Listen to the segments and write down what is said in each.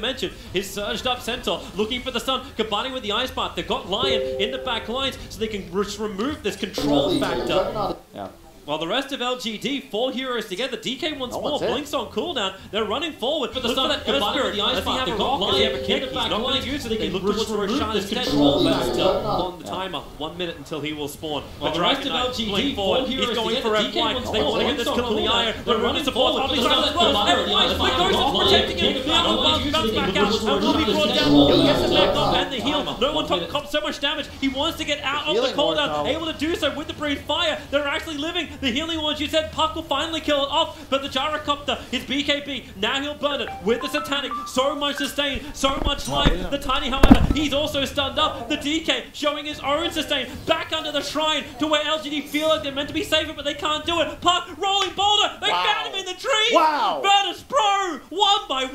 mentioned his surged up Centaur looking for the stun, combining with the Ice Path. They've got Lion in the back lines so they can remove this control factor. Yeah. While the rest of LGD, 4 heroes together, DK once more, Blink's on cooldown, they're running forward. But the stun that combining with the Ice Path, they've got Lion in the back lines, he's not going to use it, they look towards Roshan's control factor on the timer. 1 minute until he will spawn. While the rest of LGD, forward, he's going for F1, they want to get this kill on the Ire, they're running support, Obviously as well, F1, the Ghost is protecting him, the other one comes back out, and will be brought down, he'll get the back up and the heal, no one cops so much damage, he wants to get out of the cooldown, able to do so with the Breathe Fire, they're actually living, the healing ones, you said Puck will finally kill it off, but the Gyrocopter, his BKB, now he'll burn it with the Satanic, so much sustain, so much life, the Tiny however, he's also stunned up, the DK showing his own sustain, back under the shrine to where LGD feel like they're meant to be safer, but they can't do it, Puck, rolling boulder, they found him in the tree, Virtus Pro, one by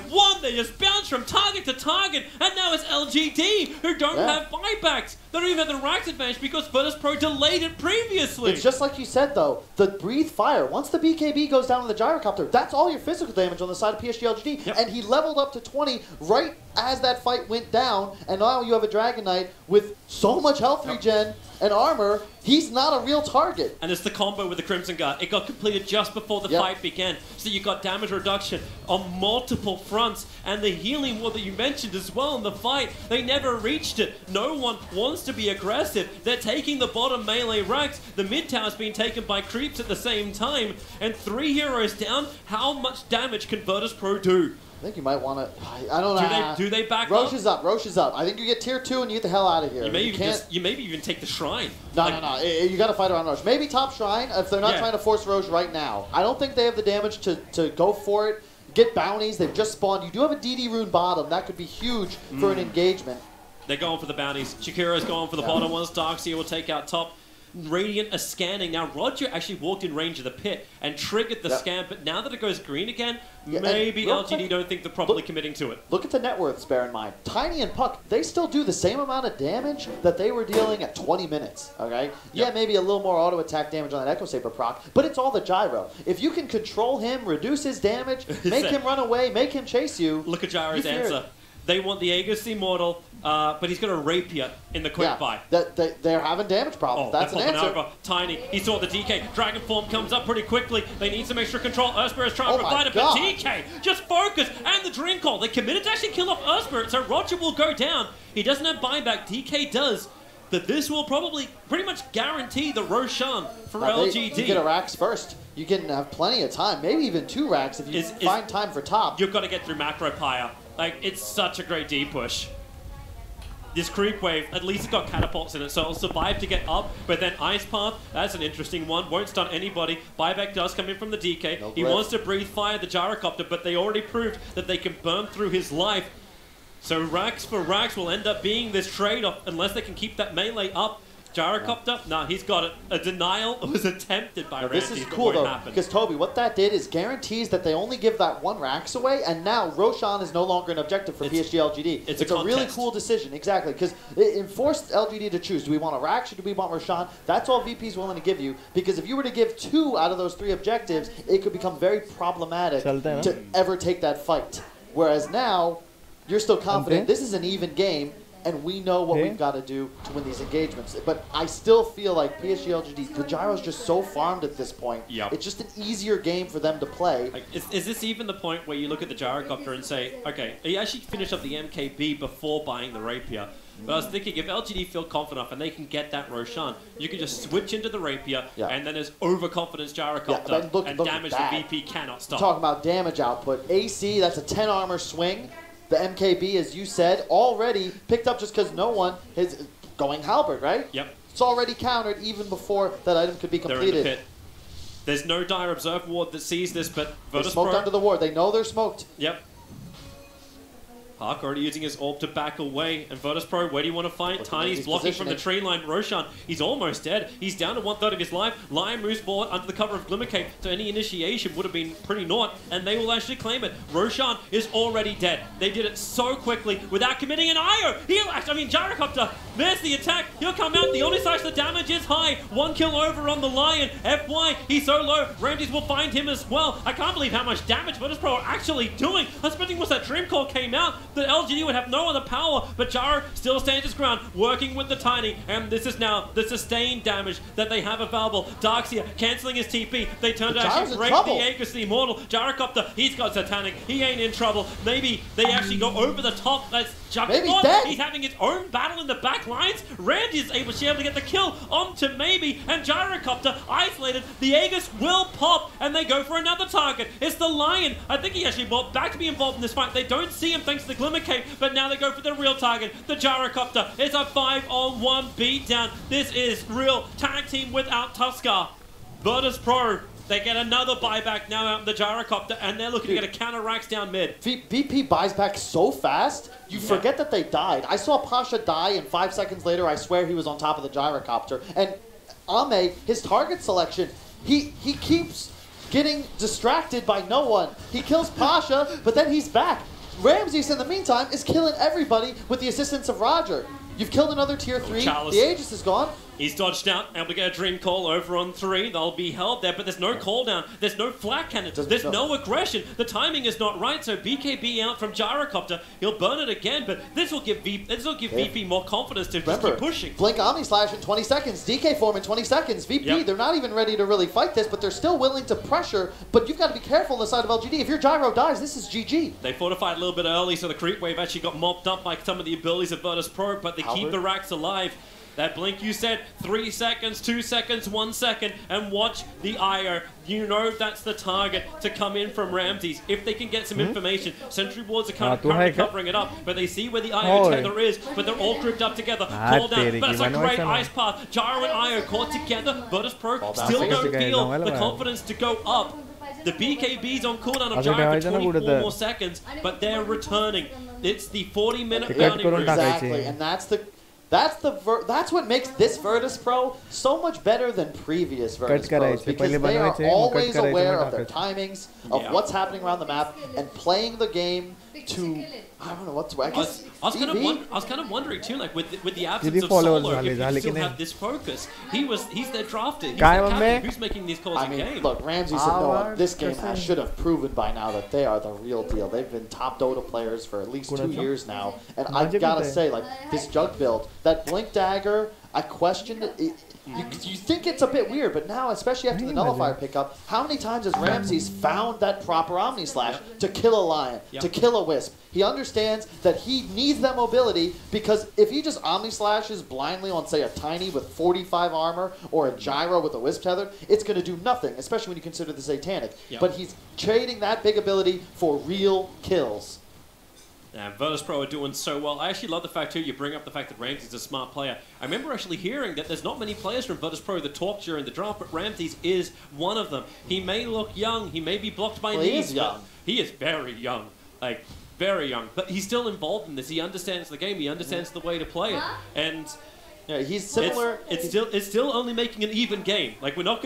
one, they just bounce from target to target, and now it's LGD, who don't have buybacks, they don't even have the Rax advantage because Virtus Pro delayed it previously. It's just like you said though, the Breathe Fire, once the BKB goes down on the Gyrocopter, that's all your physical damage on the side of PSG LGD, and he leveled up to 20 right as that fight went down, and now you have a Dragon Knight with so much health regen and armor, he's not a real target. And it's the combo with the Crimson Guard. It got completed just before the fight began. So you got damage reduction on multiple fronts. And the healing ward that you mentioned as well in the fight, they never reached it. No one wants to be aggressive. They're taking the bottom melee racks. The mid tower's being taken by creeps at the same time. And 3 heroes down. How much damage can Virtus Pro do? I think you might want to. I don't know. Do they back Roche is up. Roche is up. I think you get tier 2 and you get the hell out of here. You maybe even take the shrine. No, no. You got to fight around Roche. Maybe top shrine if they're not trying to force Roche right now. I don't think they have the damage to go for it. Get bounties. They've just spawned. You do have a DD rune bottom. That could be huge for an engagement. They're going for the bounties. Shakira's going for the bottom ones. Darkseer will take out top. Radiant are scanning. Now, Roger actually walked in range of the pit and triggered the scan, but now that it goes green again, maybe LGD don't think they're properly committing to it. Look at the net worths, bear in mind. Tiny and Puck, they still do the same amount of damage that they were dealing at 20 minutes, okay? Yeah, maybe a little more auto-attack damage on that Echo Saber proc, but it's all the gyro. If you can control him, reduce his damage, make him run away, make him chase you. Look at Gyro's answer. They want the Aegis Immortal, but he's got a Rapier in the quick buy. They're having damage problems. That's an answer. Over. Tiny, he saw the DK. Dragon Form comes up pretty quickly. They need some extra control. Urspirit is trying to provide it, but DK, just focus. And the Dream Call. They committed to actually kill off Urspirit, so Roger will go down. He doesn't have buyback. DK does. But this will probably pretty much guarantee the Roshan for LGD. You get a Rax first. You can have plenty of time. Maybe even 2 Racks if you find time for top. You've got to get through Macro Pyre. Like, it's such a great D push. This creep wave, at least it's got catapults in it, so it'll survive to get up, but then Ice Path, that's an interesting one, won't stun anybody. Buyback does come in from the DK. He wants to Breathe Fire the Gyrocopter, but they already proved that they can burn through his life. So Rax for Rax will end up being this trade-off unless they can keep that melee up. Gyrocopter? Nah, he's got it. A denial was attempted by Randy. This is cool though, because Toby, what that did is guarantees that they only give that 1 Rax away, and now Roshan is no longer an objective for PSG LGD. It's a really cool decision, exactly, because it forced LGD to choose. Do we want a Rax or do we want Roshan? That's all VP's willing to give you, because if you were to give 2 out of those 3 objectives, it could become very problematic to ever take that fight. Whereas now, you're still confident this is an even game, and we know what we've got to do to win these engagements. But I still feel like PSG LGD, the Gyro's just so farmed at this point. It's just an easier game for them to play. Like, is this even the point where you look at the Gyrocopter and say, okay, he actually finished up the MKB before buying the Rapier. But I was thinking, if LGD feel confident enough and they can get that Roshan, you can just switch into the Rapier, and then there's overconfidence Gyrocopter, and damage the VP cannot stop. Talking about damage output, AC, that's a 10 armor swing. The MKB, as you said, already picked up just because no one is going halberd, right? Yep. It's already countered even before that item could be completed. They're in the pit. There's no Dire Observe ward that sees this, but Virtus smoked under the ward. They know they're smoked. Yep. Park already using his orb to back away. And Virtus.pro, where do you want to fight? Tiny's blocking from the tree line. Roshan, he's almost dead. He's down to 1/3 of his life. Lion moves forward under the cover of Glimmercape, so any initiation would have been pretty naught, and they will actually claim it. Roshan is already dead. They did it so quickly without committing an IO. Gyrocopter, there's the attack. He'll come out. The only slash, the damage is high. 1 kill over on the Lion. FY, he's so low. Ramses will find him as well. I can't believe how much damage Virtus.pro are actually doing. I was expecting once that Dream Call came out, that LGD would have no other power, but Jaro still stands his ground, working with the Tiny, and this is now the sustained damage that they have available. Darkseer cancelling his TP. They turn to actually break the Aegis, the Immortal. Gyrocopter, he's got Satanic. He ain't in trouble. Maybe they actually go over the top. Let's jump on. He's having his own battle in the back lines. Randy is able to get the kill onto Maybe, and Gyrocopter isolated. The Aegis will pop, and they go for another target. It's the Lion. I think he actually brought back to be involved in this fight. They don't see him thanks to the Glimmercape, but now they go for the real target. The Gyrocopter. It's a 5-on-1 beatdown. This is real tag team without Tuskar. Virtus.pro, they get another buyback now out in the Gyrocopter, and they're looking to get a counter Rax down mid. VP buys back so fast, you forget that they died. I saw Pasha die, and 5 seconds later, I swear he was on top of the Gyrocopter. And Ame, his target selection, he keeps getting distracted by no one. He kills Pasha, but then he's back. Ramses, in the meantime, is killing everybody with the assistance of Roger. You've killed another tier 3. The Aegis is gone. He's dodged out, able to get a Dream Call over on 3. They'll be held there, but there's no cooldown. There's no flak cannon. There's no aggression. The timing is not right, so BKB out from Gyrocopter. He'll burn it again, but this will give VP more confidence to just keep pushing. Blink Omni Slash in 20 seconds. DK form in 20 seconds. VP, they're not even ready to really fight this, but they're still willing to pressure. But you've got to be careful on the side of LGD. If your Gyro dies, this is GG. They fortified a little bit early, so the creep wave actually got mopped up by some of the abilities of Virtus.pro, but they keep the Rax alive. That blink you said, 3 seconds, 2 seconds, 1 second, and watch the IO. You know that's the target to come in from Ramses. If they can get some information, Sentry Wards are currently covering it up, but they see where the IO tether is, but they're all grouped up together. Call down, but it's a great ice path. Gyro and IO caught together. Virtus.pro still don't feel the confidence to go up. The BKB's on cooldown of Gyro for 24 more seconds, but they're returning. It's the 40-minute bounty. Exactly, and that's what makes this Virtus.pro so much better than previous Virtus.pros, because they are always aware of their timings, of what's happening around the map, and playing the game to, I don't know what to, I guess, I was kind of wondering too, like with the absence of Solo, if you still have this focus. He's their drafted. He's their captain. Who's making these calls in game? Look, Ramses and Noah, this game should have proven by now that they are the real deal. They've been top Dota players for at least 2 years now, and I've got to say, like, this Jug build, that Blink Dagger, I questioned it. You think it's a bit weird, but now, especially after the Nullifier pickup, how many times has Ramses found that proper Omni Slash to kill a Lion, to kill a Wisp? He understands that he needs that mobility, because if he just Omni Slashes blindly on, say, a Tiny with 45 armor or a Gyro with a Wisp tether, it's going to do nothing, especially when you consider the Satanic. But he's trading that big ability for real kills. Yeah, Virtus.pro are doing so well. I actually love the fact, too, you bring up the fact that Ramses is a smart player. I remember actually hearing that there's not many players from Virtus.pro that talk during the draft, but Ramses is one of them. He may look young, he may be blocked by knees. He is young. He is very young, like, very young. But he's still involved in this. He understands the game. He understands the way to play it. And yeah, he's similar. It's still only making an even game. Like, we're not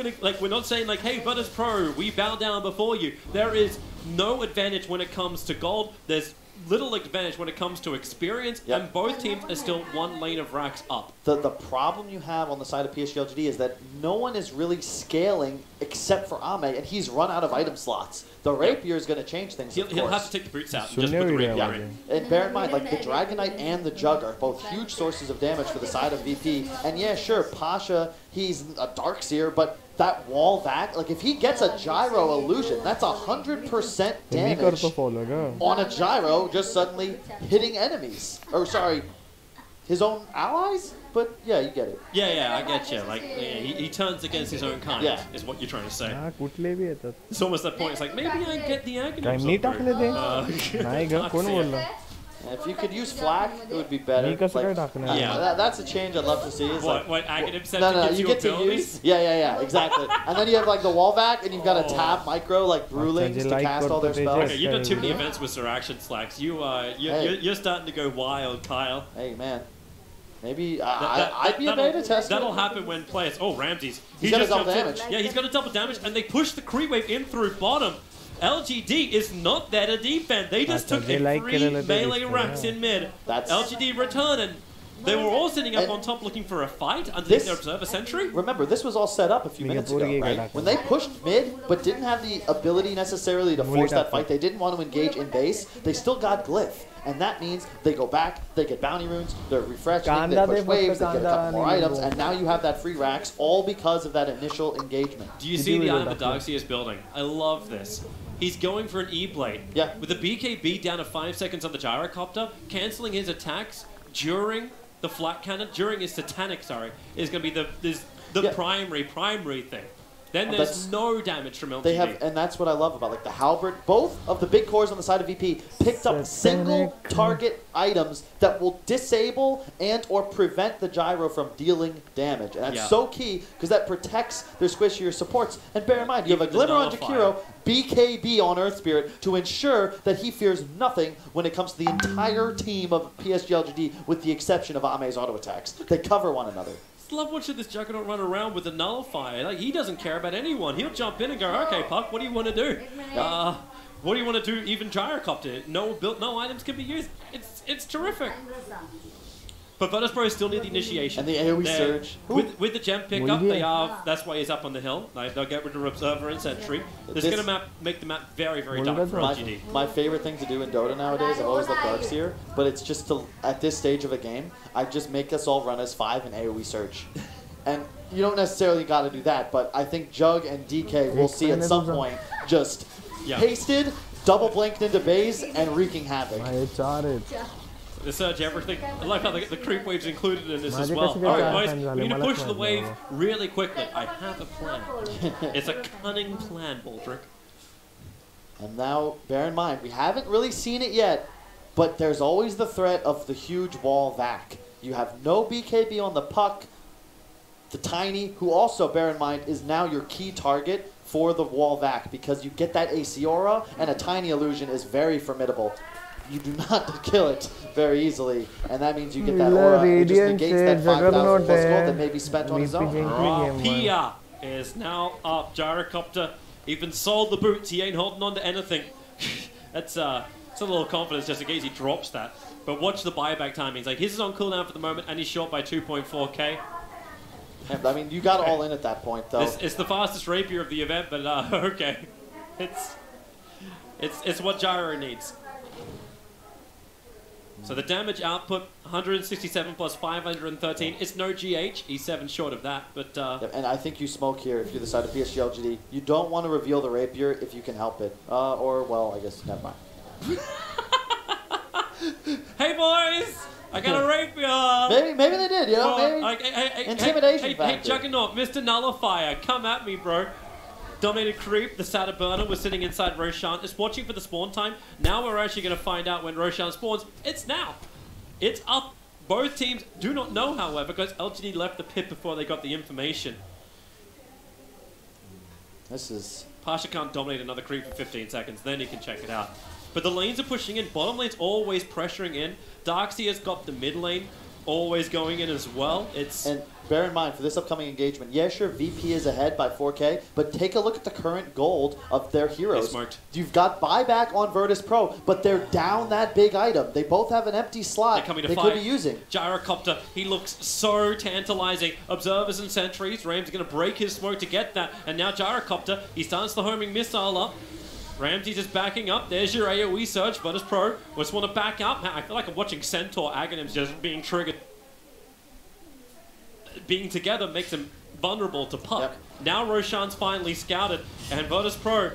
saying like, hey, Virtus.pro, we bow down before you. There is no advantage when it comes to gold. There's little advantage when it comes to experience, and both teams are still 1 lane of Rax up. The problem you have on the side of PSG LGD is that no one is really scaling except for Ame, and he's run out of item slots. The Rapier is going to change things, He'll have to take the boots out and just put the Rapier in. And bear in mind, like, the Dragon Knight and the Jug are both huge sources of damage for the side of VP. And yeah, sure, Pasha, he's a Darkseer, but that wall back, like, if he gets a Gyro illusion, that's 100% damage on a Gyro just suddenly hitting enemies. Or, sorry, his own allies? But, yeah, you get it. Yeah, I get you. Like, he turns against his own kind, is what you're trying to say. It's almost that point. It's like, maybe I get the agony. If you could use flak, it would be better. Like, that's a change I'd love to see. Is what Aghanim said you get to use. Yeah, exactly. And then you have like the wall vac, and you've got a tab micro like Brewlings to cast all their spells. Okay, you've done too many events with Sir Action Slacks. You're starting to go wild, Kyle. Hey man. Maybe I'd be a beta tester. That'll happen when players. Oh, Ramses. He's got a double damage. Yeah, he's got a double damage, and they push the creep wave in through bottom. LGD is not there to defend. They just took a free melee racks in mid. LGD return, and they were all sitting up on top looking for a fight underneath their Observer Sentry. Remember, this was all set up a few minutes ago, right? When they pushed mid, but didn't have the ability necessarily to force that fight, they didn't want to engage in base, they still got Glyph. And that means they go back, they get bounty runes, they're refreshing, they push waves, they get a couple more items, and now you have that free racks, all because of that initial engagement. Do you see the item that Darkseer is building? I love this. He's going for an E-Blade. Yeah. With the BKB down to 5 seconds on the Gyrocopter, cancelling his attacks during the flat cannon, during his Satanic, is going to be the primary thing. Then there's no damage from LGD. They have, and that's what I love about like the Halberd. Both of the big cores on the side of VP picked up single target items that will disable and or prevent the gyro from dealing damage. And that's so key because that protects their squishier supports. And bear in mind, you have a Glimmer on Jakiro, BKB on Earth Spirit to ensure that he fears nothing when it comes to the entire team of PSG LGD with the exception of Ame's auto attacks. They cover one another. I love watching this Juggernaut run around with a nullifier. Like, he doesn't care about anyone. He'll jump in and go, okay, Puck, what do you want to do? What do you want to do? Even Gyrocopter. No items can be used. It's terrific. But Virtus.pro still need the initiation. And the AoE surge. With the gem pickup, that's why he's up on the hill. They'll get rid of Observer and Sentry. This is going to make the map very, very dark for LGD. My favorite thing to do in Dota nowadays, I've always loved Darkseer, but it's just to, at this stage of a game, I just make us all run as 5 and AoE surge. And you don't necessarily got to do that, but I think Jug and DK will see at some point just pasted, double blinked into base, and wreaking havoc. The surge, everything. I like how the creep wave's included in this as well. Alright, boys, we need to push the wave really quickly. I have a plan. It's a cunning plan, Baldrick. And now, bear in mind, we haven't really seen it yet, but there's always the threat of the huge wall vac. You have no BKB on the Puck. The Tiny, who also, bear in mind, is now your key target for the wall vac because you get that AC aura, and a Tiny illusion is very formidable. You do not kill it very easily, and that means you get that aura, which just negates that 5,000 plus gold that may be spent on his own. Pia is now up. Gyrocopter even sold the boots. He ain't holding on to anything. That's a little confidence just in case he drops that. But watch the buyback timings. Like, his is on cooldown for the moment, and he's short by 2.4k. Yeah, I mean, you got all in at that point, though. It's the fastest rapier of the event, but okay. It's what Gyro needs. So the damage output, 167 plus 513. It's no GH. He's 7 short of that. But and I think you smoke here if you're the side of PSG LGD. You don't want to reveal the rapier if you can help it. Or, well, I guess, never mind. Hey, boys! I got a rapier! Maybe they did, you know? Maybe intimidation factor. Hey, Juggernaut, Mr. Nullifier, come at me, bro. Dominated Creep, the Saturburner, was sitting inside Roshan, just watching for the spawn time. Now we're actually going to find out when Roshan spawns. It's now. It's up. Both teams do not know, however, because LGD left the pit before they got the information. This is... Pasha can't dominate another Creep for 15 seconds, then he can check it out. But the lanes are pushing in. Bottom lane's always pressuring in. Darkseer's got the mid lane always going in as well. And bear in mind, for this upcoming engagement, yeah, sure, VP is ahead by 4k, but take a look at the current gold of their heroes. You've got buyback on Virtus.pro, but they're down that big item. They both have an empty slot they could be using. Gyrocopter, he looks so tantalizing. Observers and sentries. Ram's going to break his smoke to get that. And now Gyrocopter, he starts the homing missile up. Ramsey just backing up. There's your AoE surge. Virtus.pro just want to back up. Man, I feel like I'm watching Centaur Aghanims just being triggered. Being together makes him vulnerable to Puck. Yep. Now Roshan's finally scouted, and Virtus.pro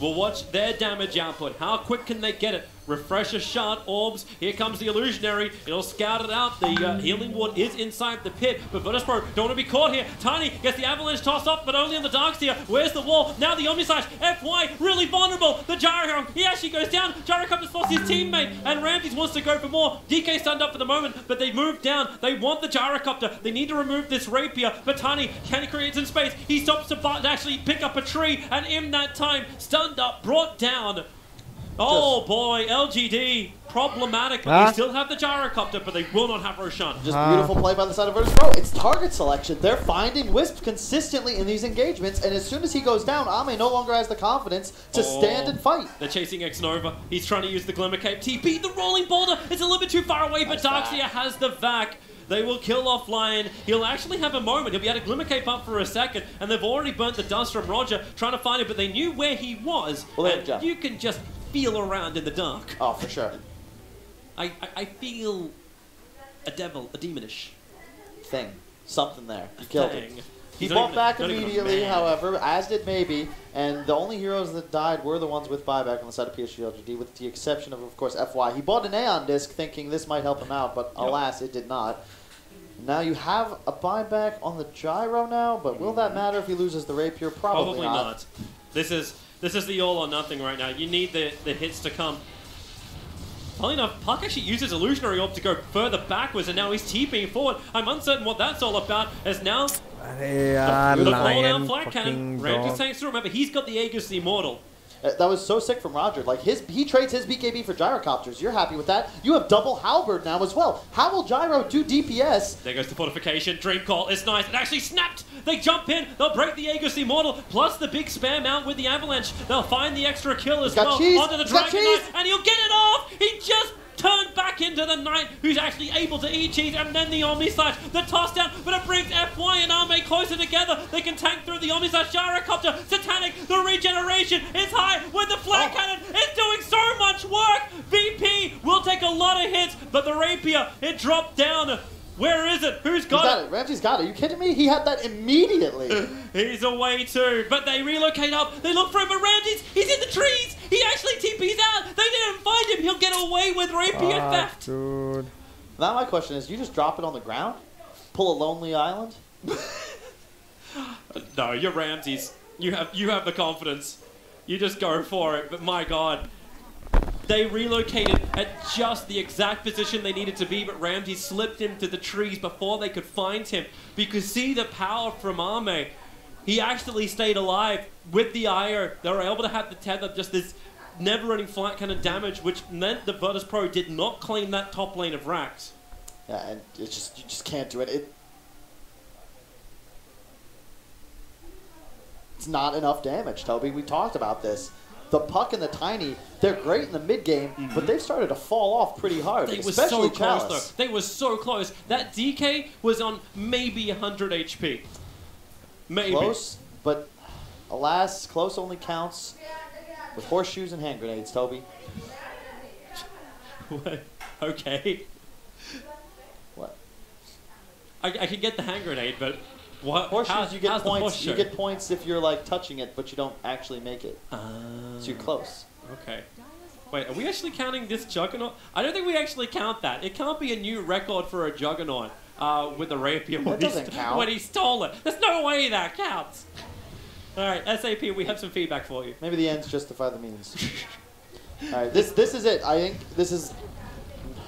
will watch their damage output. How quick can they get it? Refresher shard orbs. Here comes the illusionary. It'll scout it out. The healing ward is inside the pit, but Virtus.pro don't want to be caught here. Tiny gets the avalanche tossed off, but only on the Darkseer. Where's the wall? Now the Omnislash. FY really vulnerable. The Gyro, he actually goes down. Gyrocopter's lost his teammate, and Ramses wants to go for more. DK stunned up for the moment, but they move down. They want the Gyrocopter. They need to remove this rapier, but Tiny, can he create some space? He stops to actually pick up a tree, and in that time, stunned up, brought down. Oh boy, LGD, problematic. But they still have the Gyrocopter, but they will not have Roshan. Just beautiful play by the side of Virtus.pro. It's target selection. They're finding Wisp consistently in these engagements, and as soon as he goes down, Ame no longer has the confidence to stand and fight. They're chasing Xnova. He's trying to use the Glimmer Cape. TP, the Rolling Boulder. It's a little bit too far away, but Darkseer has the vac. They will kill off Lion. He'll actually have a moment. He'll be able to Glimmer Cape up for a second, and they've already burnt the dust from Roger trying to find him, but they knew where he was. Well, and you can just feel around in the dark. Oh, for sure. I feel a devil, a demonish thing. Something there. You killed him. He He's fought back immediately, however, as did Maybe, and the only heroes that died were the ones with buyback on the side of PSG LGD, with the exception of course, FY. He bought an Aeon disc thinking this might help him out, but alas, it did not. Now you have a buyback on the Gyro now, but will that matter if he loses the Rapier? Probably not. This is the all or nothing right now. You need the hits to come. Funnily enough, Puck actually uses Illusionary Orb to go further backwards, and now he's TPing forward. I'm uncertain what that's all about, as now the fall-down flat cannon. Ramsey tanks through. Remember, he's got the Aegis the Immortal. That was so sick from Roger. Like, he trades his BKB for Gyrocopters. You're happy with that. You have double Halberd now as well. How will Gyro do DPS? There goes the fortification. Dream Call. It's nice. It actually snapped. They jump in. They'll break the Aegis Immortal, plus the big spam out with the Avalanche. They'll find the extra kill as well. Onto the Dragon Knight, and he'll get it off. He just turned back into the Knight, who's actually able to eat cheese, and then the Omnislash, the toss down, but it brings FY and Ame closer together. They can tank through the Omnislash. Gyrocopter, Satanic, the regeneration is high with the flat cannon. It's doing so much work. VP will take a lot of hits, but the Rapier, it dropped down. Where is it? Who's got it? Ramsey's got it. Are you kidding me? He had that immediately. He's away too, but they relocate up. They look for him, but Ramsey's, he's in the trees. He actually TP's out. They didn't find him. He'll get away with Rapier theft. Dude. Now my question is, you just drop it on the ground? Pull a Lonely Island? No, you're Ramses. You have the confidence. You just go for it, but my God. They relocated at just the exact position they needed to be, but Ramsey slipped into the trees before they could find him. Because see the power from Ame. He actually stayed alive with the IO. They were able to have the tether, just this never-ending flat cannon damage, which meant the Virtus.pro did not claim that top lane of Rax. Yeah, and you just can't do it. It's not enough damage, Toby. We talked about this. The Puck and the Tiny, they're great in the mid game, but they've started to fall off pretty hard. They were so close, though. They were so close. That DK was on maybe 100 HP. Maybe. Close, but alas, close only counts with horseshoes and hand grenades, Toby. Okay. What? I can get the hand grenade, but what? Horseshoes, you get points. You get points if you're like touching it, but you don't actually make it. So you're close. Okay. Wait, are we actually counting this Juggernaut? I don't think we actually count that. It can't be a new record for a Juggernaut with the Rapier when he stole it. There's no way that counts. All right, SAP, we have some feedback for you. Maybe the ends justify the means. All right, this is it. I think this is.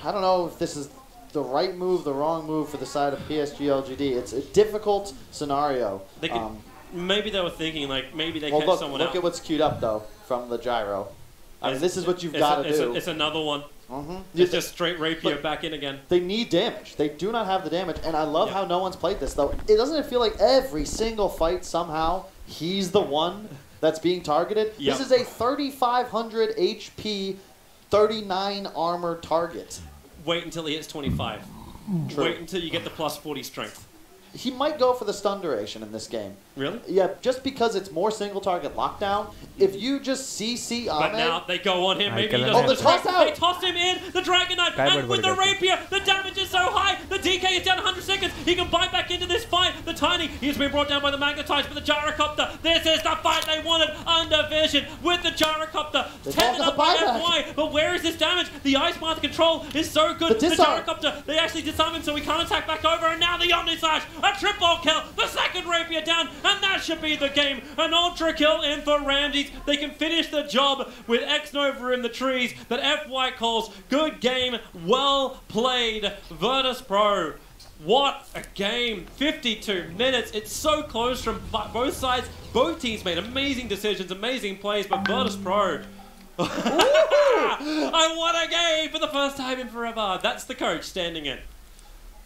I don't know if this is the right move, the wrong move for the side of PSG LGD. It's a difficult scenario. They could, maybe they were thinking like maybe they catch someone out. Look at what's queued up though from the Gyro. I mean, this is what you've got to do. It's another one. It's just straight Rapier back in again. They need damage. They do not have the damage, and I love how no one's played this though. It doesn't feel like every single fight somehow he's the one that's being targeted. This is a 3,500 HP, 39 armor target. Wait until he hits 25. True. Wait until you get the plus 40 strength. He might go for the stun duration in this game. Really? Yeah, just because it's more single target lockdown. If you just CC Ame... But now they go on him. Maybe he doesn't. They toss him in. The Dragon Knight. And with the Rapier, the damage is so high. The DK is down 100 seconds. He can bite back into this fight. The Tiny, he's been brought down by the Magnetize, but the Gyrocopter. This is the fight they wanted under Vision with the Gyrocopter. Taken up by FY, but where is this damage? The Ice Master control is so good. The Gyrocopter, they actually disarm him so he can't attack back over, and now the Omni Slash, a triple kill, the second Rapier down, and that should be the game. An ultra kill in for Ramses. They can finish the job with X-Nova in the trees that FY calls good game, well played, Virtus Pro. What a game, 52 minutes. It's so close from both sides. Both teams made amazing decisions, amazing plays, but Virtus Pro. I won a game for the first time in forever. That's the coach standing in.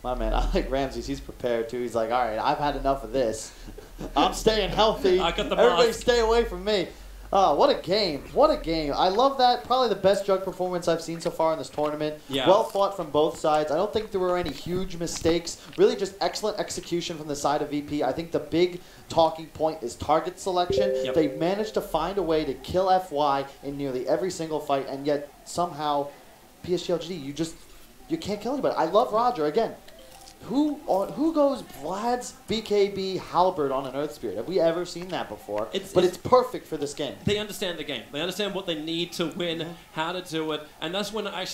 My man, I like Ramses. He's prepared too. He's like, all right, I've had enough of this. I'm staying healthy. I got the Everybody stay away from me. Oh, what a game. What a game. I love that. Probably the best Jug performance I've seen so far in this tournament. Yeah. Well fought from both sides. I don't think there were any huge mistakes. Really just excellent execution from the side of VP. I think the big talking point is target selection. Yep. They managed to find a way to kill FY in nearly every single fight, and yet somehow PSG, you can't kill anybody. I love Roger. Again, who goes Vlad's BKB Halberd on an Earth Spirit? Have we ever seen that before? It's perfect for this game. They understand the game. They understand what they need to win, how to do it, and that's when I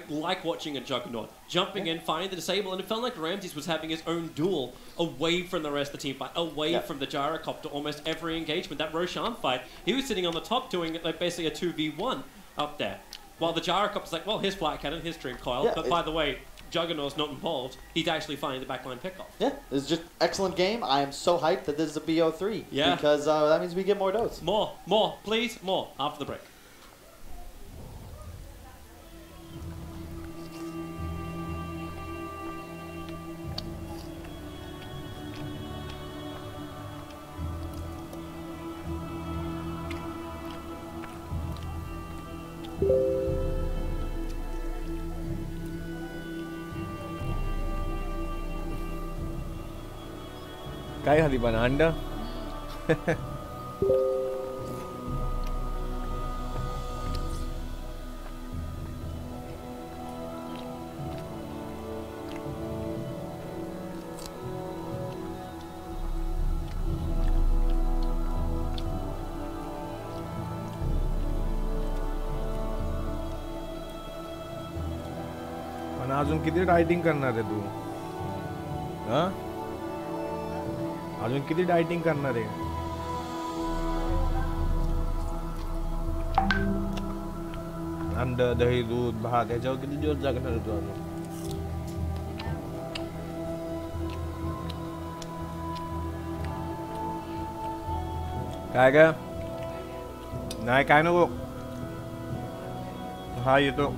like watching a Juggernaut. Jumping in, finding the disable, and it felt like Ramses was having his own duel away from the rest of the team fight, away from the Gyrocopter almost every engagement. That Roshan fight, he was sitting on the top doing like basically a 2v1 up there. While the Gyrocopter's like, well, here's Flat Cannon, here's Dream Coil, but by the way, Juggernaut's not involved. He's actually finding the backline pickoff. Yeah, it's just excellent game. I am so hyped that this is a BO3. Yeah. Because that means we get more dose. More, please, more after the break. Kaya di ba na Anda? पण अजून किती dieting करणार आहे तू? हां? अजून किती dieting करणार आहे? अंड, दही, दूध, भात ह्याच्यावर किती दिवस जगणार आहे तू अजून? काय काय? नाही काय नको. हा येतो.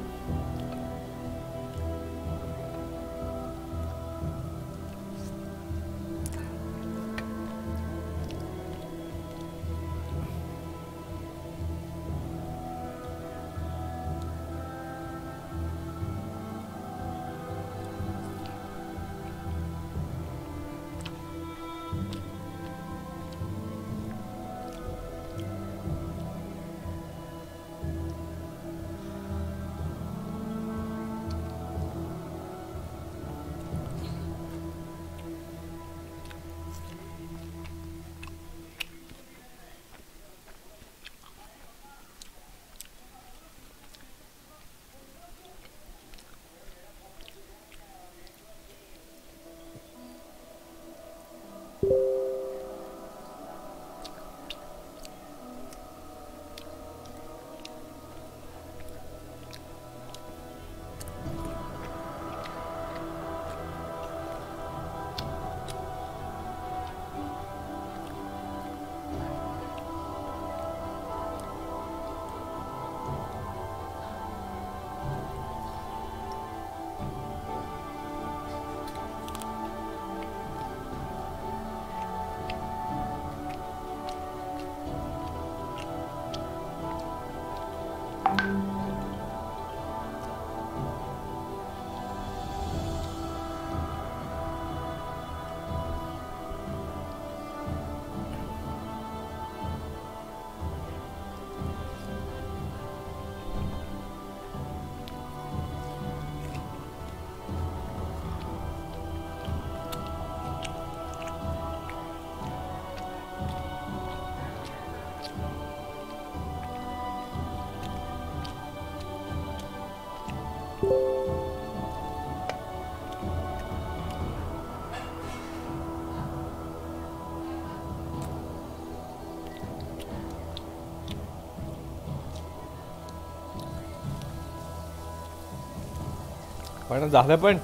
फायनल झालं पण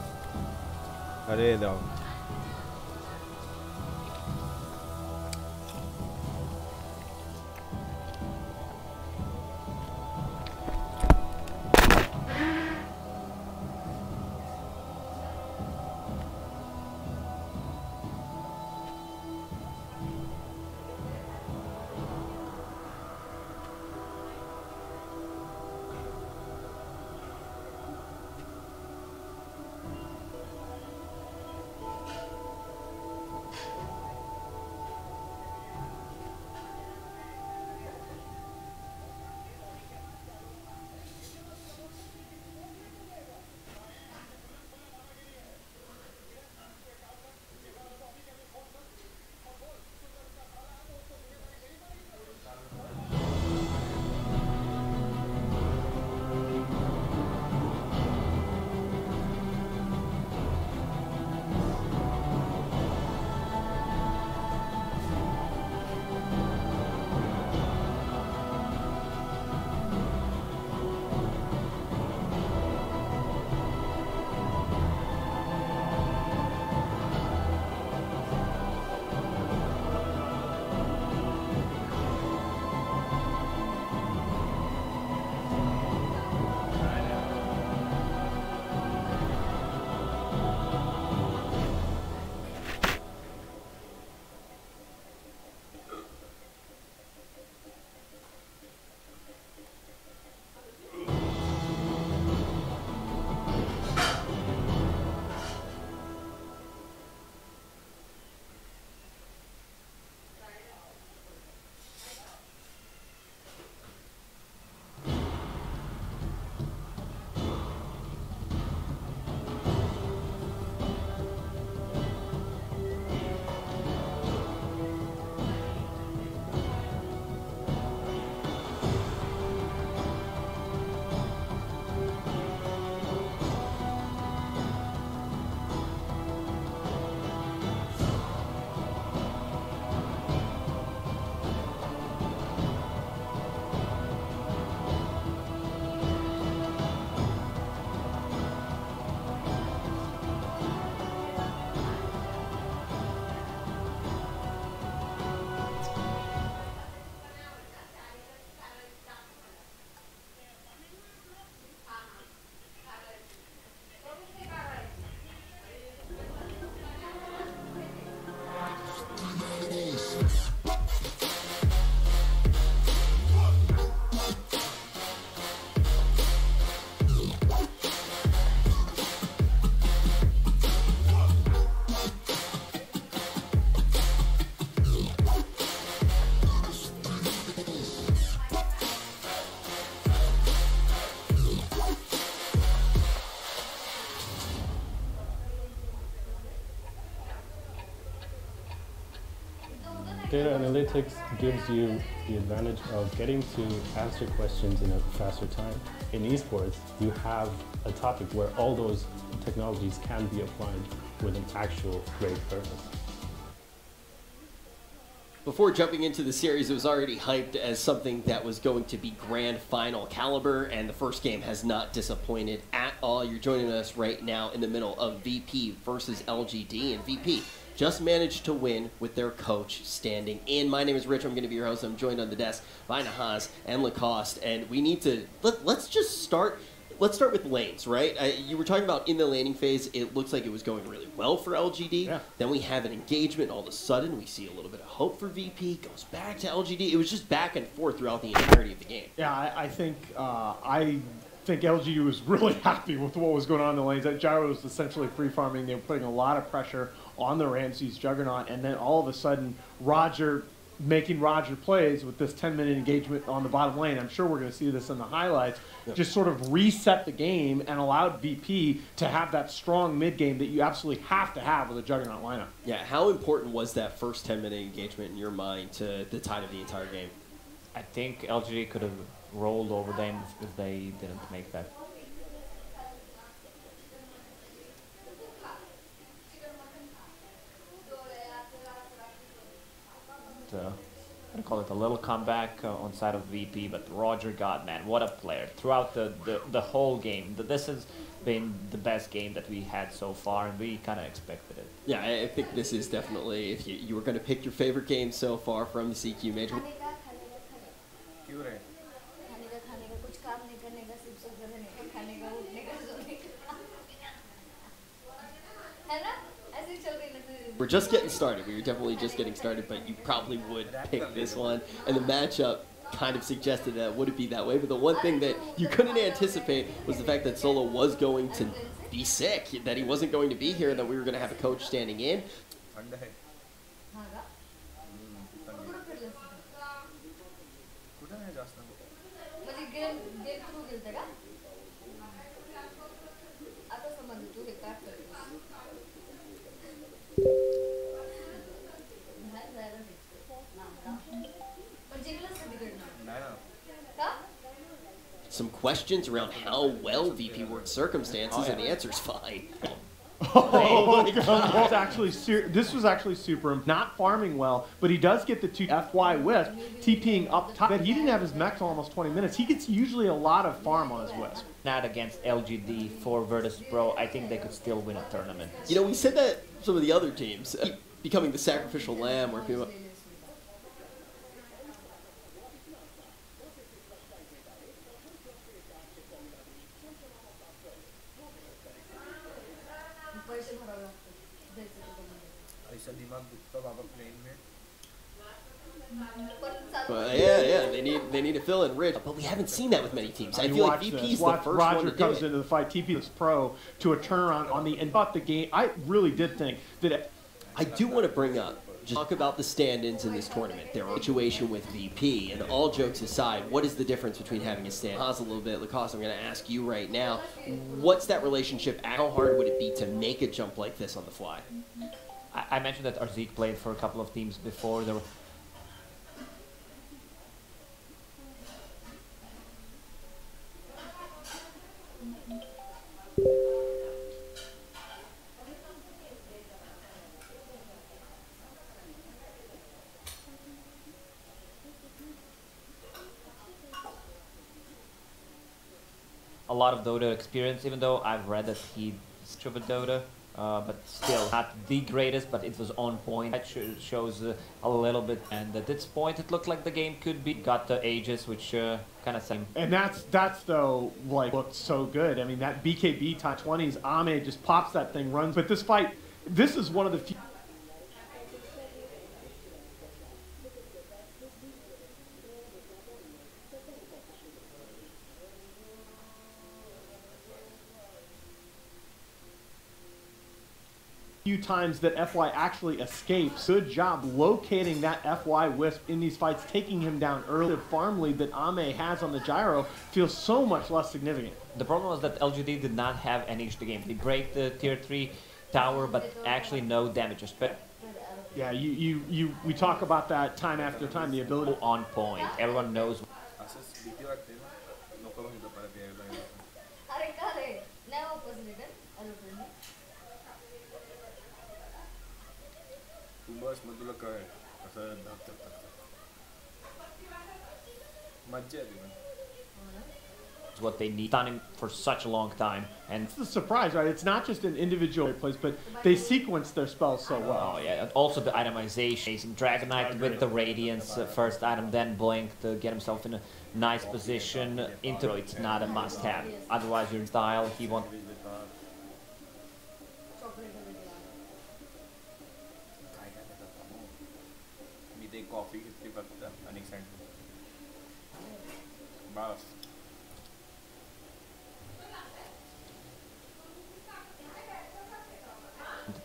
अरे देवा Data analytics gives you the advantage of getting to answer questions in a faster time. In esports, you have a topic where all those technologies can be applied with an actual great purpose. Before jumping into the series, it was already hyped as something that was going to be grand final caliber, and the first game has not disappointed at all. You're joining us right now in the middle of VP versus LGD, and VP just managed to win with their coach standing in. My name is Rich. I'm going to be your host. I'm joined on the desk by Nahaz and Lacoste, and we need to let's just start. Let's start with lanes, right? You were talking about in the laning phase, it looks like it was going really well for LGD. Yeah. Then we have an engagement. All of a sudden, we see a little bit of hope for VP. Goes back to LGD. It was just back and forth throughout the entirety of the game. Yeah, I think LGD was really happy with what was going on in the lanes. That Gyro was essentially free farming. They were putting a lot of pressure on the Ramses Juggernaut, and then all of a sudden, Roger making Roger plays with this 10-minute engagement on the bottom lane. I'm sure we're going to see this in the highlights. Yep. Just sort of reset the game and allowed VP to have that strong mid game that you absolutely have to have with a Juggernaut lineup. Yeah, how important was that first 10-minute engagement in your mind to the tide of the entire game? I think LGD could have rolled over them if they didn't make that. I call it a little comeback on side of VP, but Roger God, man, what a player. Throughout the whole game, this has been the best game that we had so far, and we kind of expected it. Yeah, I think this is definitely, if you were going to pick your favorite game so far from the CQ Major. We're just getting started. We were definitely just getting started, but you probably would pick this one. And the matchup kind of suggested that it wouldn't be that way. But the one thing that you couldn't anticipate was the fact that Solo was going to be sick, that he wasn't going to be here, and that we were going to have a coach standing in. Some questions around how well VP works circumstances, and the answer's fine. Oh my God! This was actually super. Not farming well, but he does get the 2 FY Wisp, TPing up top. But he didn't have his mech till almost 20 minutes. He gets usually a lot of farm on his Wisp. Not against LGD for Virtus Pro. I think they could still win a tournament. You know, we said that some of the other teams becoming the sacrificial lamb, where people. Yeah, they need to fill in rich, but we haven't seen that with many teams. I feel like VP's the first one to do it. Roger comes into the fight, TP is pro to a turnaround on the end of the game. I really did think that. I do want to bring up, just talk about the stand-ins in this tournament. Their situation with VP, and all jokes aside, what is the difference between having a stand? Pause a little bit, Lacoste. I'm going to ask you right now, what's that relationship? How hard would it be to make a jump like this on the fly? I mentioned that Arzik played for a couple of teams before. There were a lot of Dota experience, even though I've read that he's stupid Dota, but still not the greatest, but it was on point. That shows a little bit, and at this point it looked like the game could be. Got the Aegis, which kind of same. And that's though, like, looked so good. I mean, that BKB top 20s, Ame just pops that thing, runs. But this fight, this is one of the few. Times that FY actually escapes. Good job locating that FY Wisp in these fights, taking him down early. The farm lead that Ame has on the gyro feels so much less significant. The problem was that LGD did not have any issue the game. They break the tier 3 tower, but actually no damage. Yeah, we talk about that time after time, the ability on point. Everyone knows. What they need on him for such a long time, and it's a surprise, right? It's not just an individual place, but they sequence their spells so well. Oh yeah, and also the itemization. Dragon Knight with the Radiance, first item, then Blink to get himself in a nice position. Into it's not a must-have. Otherwise, your style, he won't.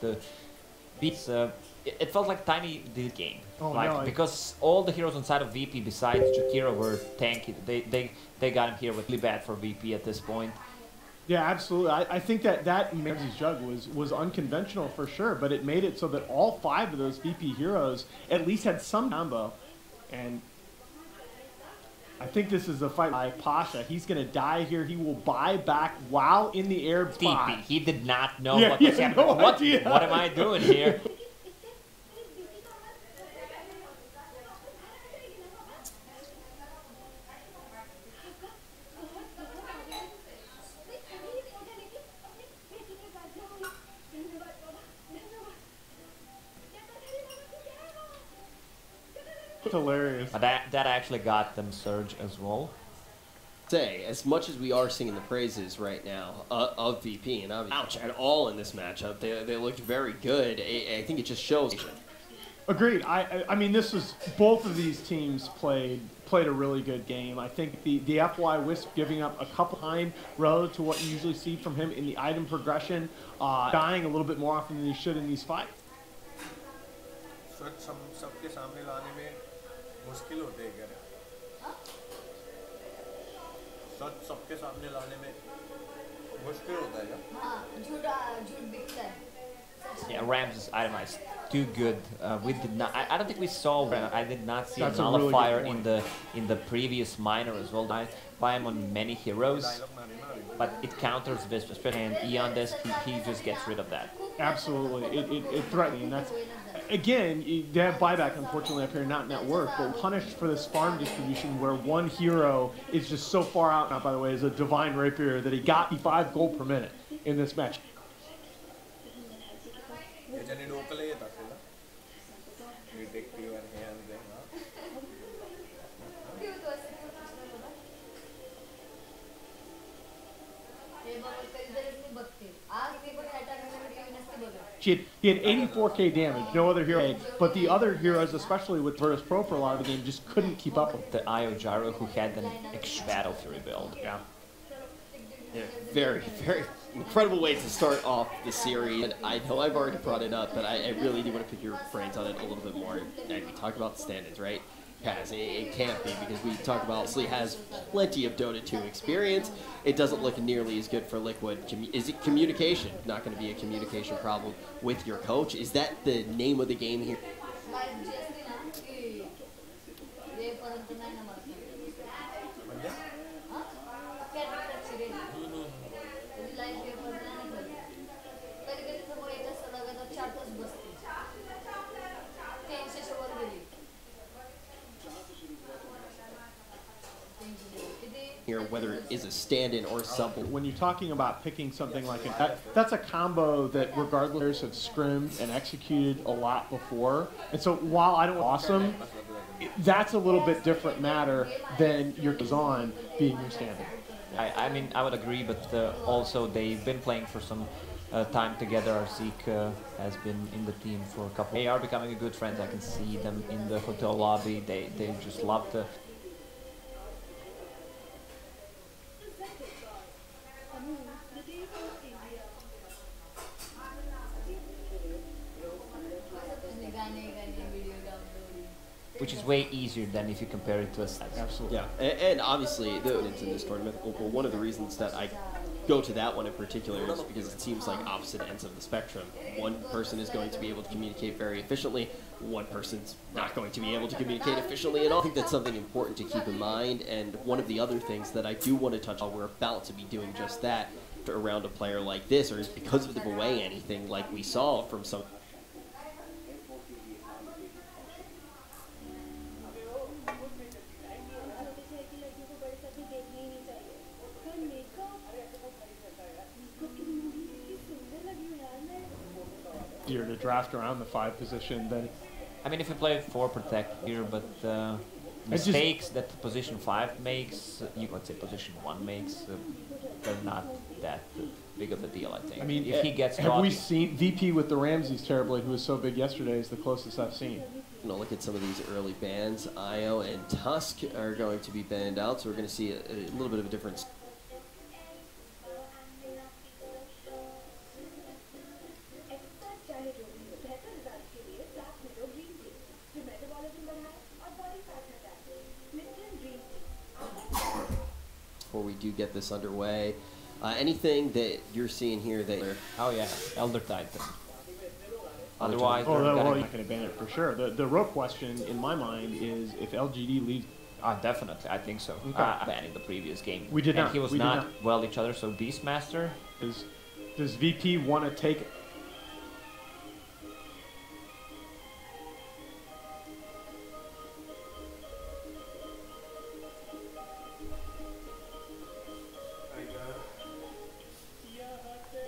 The beats, it felt like Tiny did game, because all the heroes on side of VP besides Jakiro were tanky. They got him here with really bad for VP at this point. Yeah, absolutely. I think that Manzi's Jug was unconventional for sure, but it made it so that all 5 of those VP heroes at least had some combo, and I think this is a fight by Pasha. He's going to die here. He will buy back while in the air. TP. He did not know what was happening. What am I doing here? Hilarious. But that actually got them Surge as well. Say, as much as we are singing the praises right now of VP and ouch at all in this matchup, they looked very good. I think it just shows. Agreed. I mean, this was both of these teams played a really good game. I think the FY Wisp giving up a couple behind relative to what you usually see from him in the item progression, dying a little bit more often than he should in these fights. सबके सामने लाने में मुश्किल होते हैं क्या? सबके सामने लाने में मुश्किल होता है क्या? हाँ, झूठ बिकता है. Yeah, Rams' itemized too good. We did not. I don't think we saw. I did not see That's a nullifier really in the previous minor as well. I buy him on many heroes, but it counters this, especially in Eon Disc. He just gets rid of that. Absolutely, it threatening. That's again, they have buyback unfortunately up here, not network, but punished for this farm distribution where one hero is just so far out. Now, by the way, is a Divine Rapier that he got 5 gold per minute in this match. He had 84k damage, no other hero, but the other heroes, especially with Virtus Pro for a lot of the game, just couldn't keep up with the Io Gyro, who had an Battle Fury build. Yeah. Very, very incredible way to start off the series. And I know I've already brought it up, but I really do want to pick your brains on it a little bit more. And we talk about the stand-ins, right? It can't be, because we talk about obviously has plenty of Dota 2 experience. It doesn't look nearly as good for Liquid. Is it communication? Not going to be a communication problem with your coach? Is that the name of the game here? Here, whether it is a stand-in or something. When you're talking about picking something like that's a combo that regardless have scrimmed and executed a lot before. And so while I don't awesome, that's a little bit different matter than your on being your stand-in. I mean, I would agree, but also they've been playing for some time together. Zeke has been in the team for a couple. They are becoming a good friends. I can see them in the hotel lobby. They just love the. Which is way easier than if you compare it to a stats. Absolutely. Yeah, and obviously, in this tournament, well, one of the reasons that I go to that one in particular is because it seems like opposite ends of the spectrum. One person is going to be able to communicate very efficiently, one person's not going to be able to communicate efficiently at all. I think that's something important to keep in mind, and one of the other things that I do want to touch on, we're about to be doing just that around a player like this, or is because of the away anything like we saw from some. Here to draft around the 5 position, then. I mean, if you play 4 protect here, but mistakes that position 5 makes, let's say position 1 makes, they're not that big of a deal, I think. I mean, if he gets have we seen VP with the Ramses Terrorblade, who was so big yesterday, is the closest I've seen. You know, look at some of these early bans. Io and Tusk are going to be banned out, so we're going to see a little bit of a difference. Before we do get this underway, anything that you're seeing here that... Oh yeah, Elder Titan. Otherwise, well, you're not going to ban it for sure. The real question in my mind is if LGD leaves. Definitely, I think so. Okay. Banning the previous game. We did not. He was not well each other. So Beastmaster does VP want to take?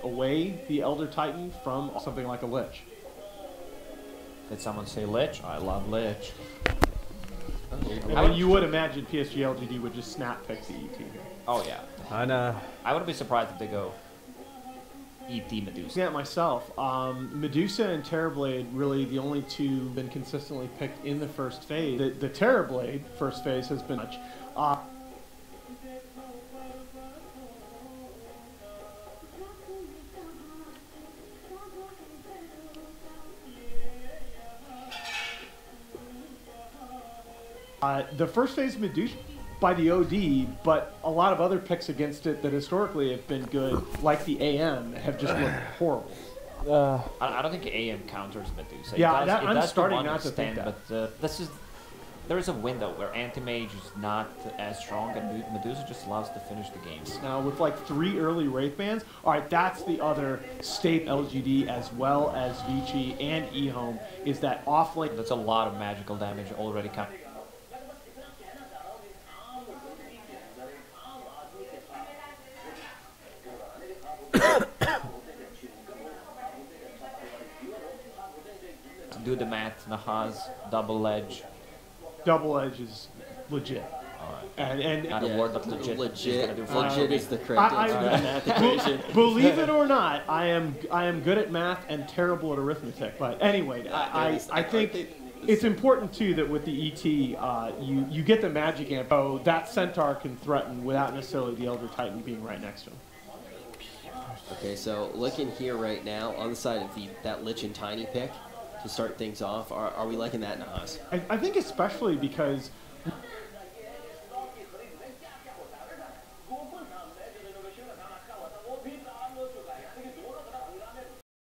Away the Elder Titan from something like a Lich. Did someone say Lich? I love Lich. I mean, you would imagine PSG LGD would just snap pick the ET here. Oh yeah. And I wouldn't be surprised if they go ET Medusa. Yeah, myself. Medusa and Terrorblade, really the only two been consistently picked in the first phase. The Terrorblade first phase has been much. The first phase Medusa by the OD, but a lot of other picks against it that historically have been good, like the AM, have just looked horrible. I don't think AM counters Medusa. Yeah, it I'm does starting to not to think that. But there is a window where Anti-Mage is not as strong, and Medusa just loves to finish the game. Now, with like 3 early Wraith Bands, all right, that's the other staple LGD as well as Vici and eHome, is that offlane. That's a lot of magical damage already coming. Do the math, Nahaz, double edge. Double edge is legit. And Not a word of legit. Legit is the correct answer to the math equation. Believe it or not, I am good at math and terrible at arithmetic. But anyway, I think it's important too that with the ET, you get the magic amp. Oh, that Centaur can threaten without necessarily the Elder Titan being right next to him. Okay, so looking here right now on the side of that Lich and Tiny pick to start things off, are we liking that, Nahaz? I think especially because